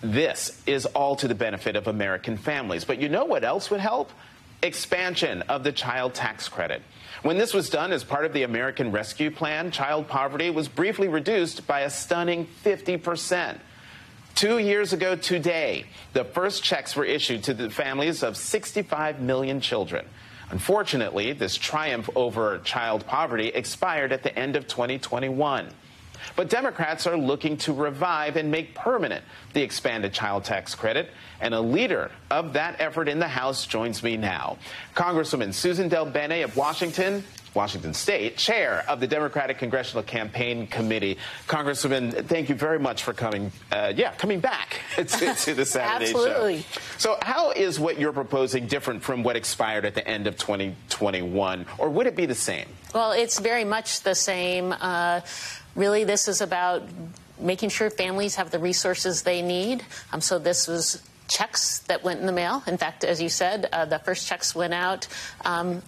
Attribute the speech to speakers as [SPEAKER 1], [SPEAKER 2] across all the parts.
[SPEAKER 1] This is all to the benefit of American families. But you know what else would help? Expansion of the child tax credit. When this was done as part of the American Rescue Plan, child poverty was briefly reduced by a stunning 50%. 2 years ago today, the first checks were issued to the families of 65 million children. Unfortunately, this triumph over child poverty expired at the end of 2021. But Democrats are looking to revive and make permanent the expanded child tax credit, and a leader of that effort in the House joins me now. Congresswoman Susan DelBene of Washington State, chair of the Democratic Congressional Campaign Committee. Congresswoman, thank you very much for coming back to the Saturday
[SPEAKER 2] Absolutely.
[SPEAKER 1] Show. So how is what you're proposing different from what expired at the end of 2021, or would it be the same?
[SPEAKER 2] Well, it's very much the same. Really, this is about making sure families have the resources they need. So this was checks that went in the mail. In fact, as you said, the first checks went out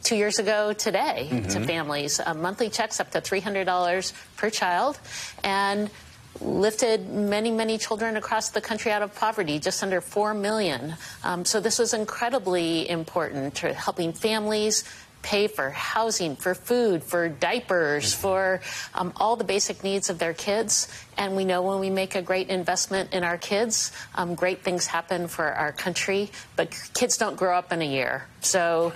[SPEAKER 2] 2 years ago today to families. Monthly checks up to $300 per child, and lifted many, many children across the country out of poverty, just under 4 million. So this was incredibly important to helping families pay for housing, for food, for diapers, for all the basic needs of their kids. And we know when we make a great investment in our kids, great things happen for our country. But kids don't grow up in a year. So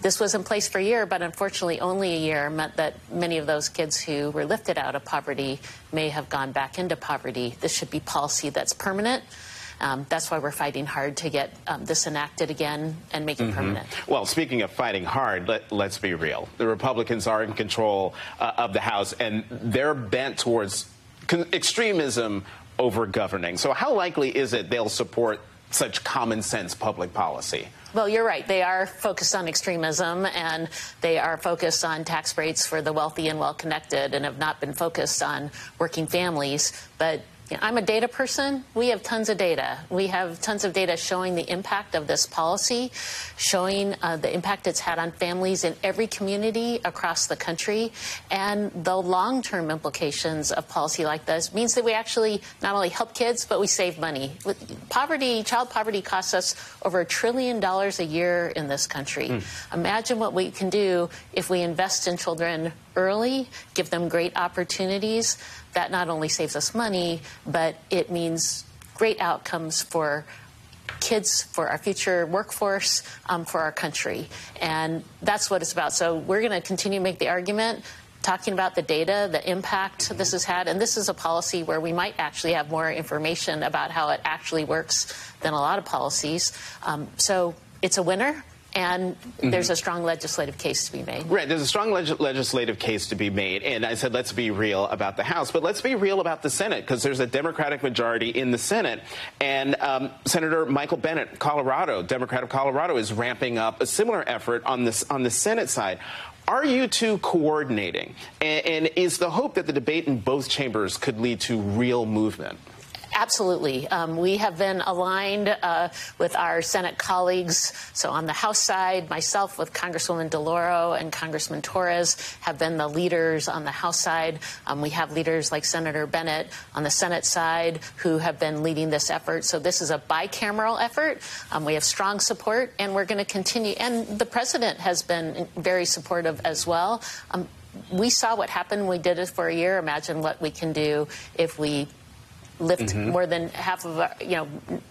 [SPEAKER 2] this was in place for a year, but unfortunately only a year meant that many of those kids who were lifted out of poverty may have gone back into poverty. This should be policy that's permanent. That's why we're fighting hard to get this enacted again and make it permanent.
[SPEAKER 1] Well, speaking of fighting hard, let's be real. The Republicans are in control of the House, and they're bent towards extremism over governing. So how likely is it they'll support such common sense public policy?
[SPEAKER 2] Well, you're right. They are focused on extremism, and they are focused on tax breaks for the wealthy and well-connected, and have not been focused on working families. But I'm a data person. We have tons of data. We have tons of data showing the impact of this policy, showing the impact it's had on families in every community across the country. And the long-term implications of policy like this means that we actually not only help kids, but we save money. Child poverty costs us over $1 trillion a year in this country. Imagine what we can do if we invest in children early, give them great opportunities. That not only saves us money, but it means great outcomes for kids, for our future workforce, for our country. And that's what it's about. So we're going to continue to make the argument, talking about the data, the impact this has had. And this is a policy where we might actually have more information about how it actually works than a lot of policies. So it's a winner. And there's a strong legislative case to be made.
[SPEAKER 1] Right. There's a strong legislative case to be made. And I said, let's be real about the House. But let's be real about the Senate, because there's a Democratic majority in the Senate. And Senator Michael Bennet, Democrat of Colorado, is ramping up a similar effort on the Senate side. Are you two coordinating? And is the hope that the debate in both chambers could lead to real movement?
[SPEAKER 2] Absolutely. We have been aligned with our Senate colleagues. So on the House side, myself with Congresswoman DeLauro and Congressman Torres have been the leaders on the House side. We have leaders like Senator Bennet on the Senate side who have been leading this effort. So this is a bicameral effort. We have strong support, and we're going to continue. And the president has been very supportive as well. We saw what happened when we did it for a year. Imagine what we can do if we lift more than half of our,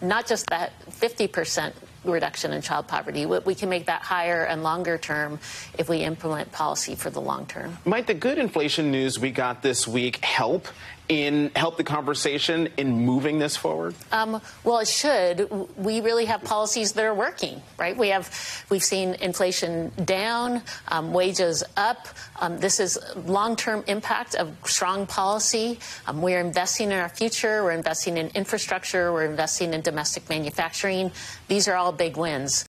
[SPEAKER 2] not just that 50% reduction in child poverty. We can make that higher and longer term if we implement policy for the long term.
[SPEAKER 1] Might the good inflation news we got this week help the conversation in moving this forward?
[SPEAKER 2] Well, it should. We really have policies that are working, right? We've seen inflation down, wages up. This is long-term impact of strong policy. We're investing in our future. We're investing in infrastructure. We're investing in domestic manufacturing. These are all big wins.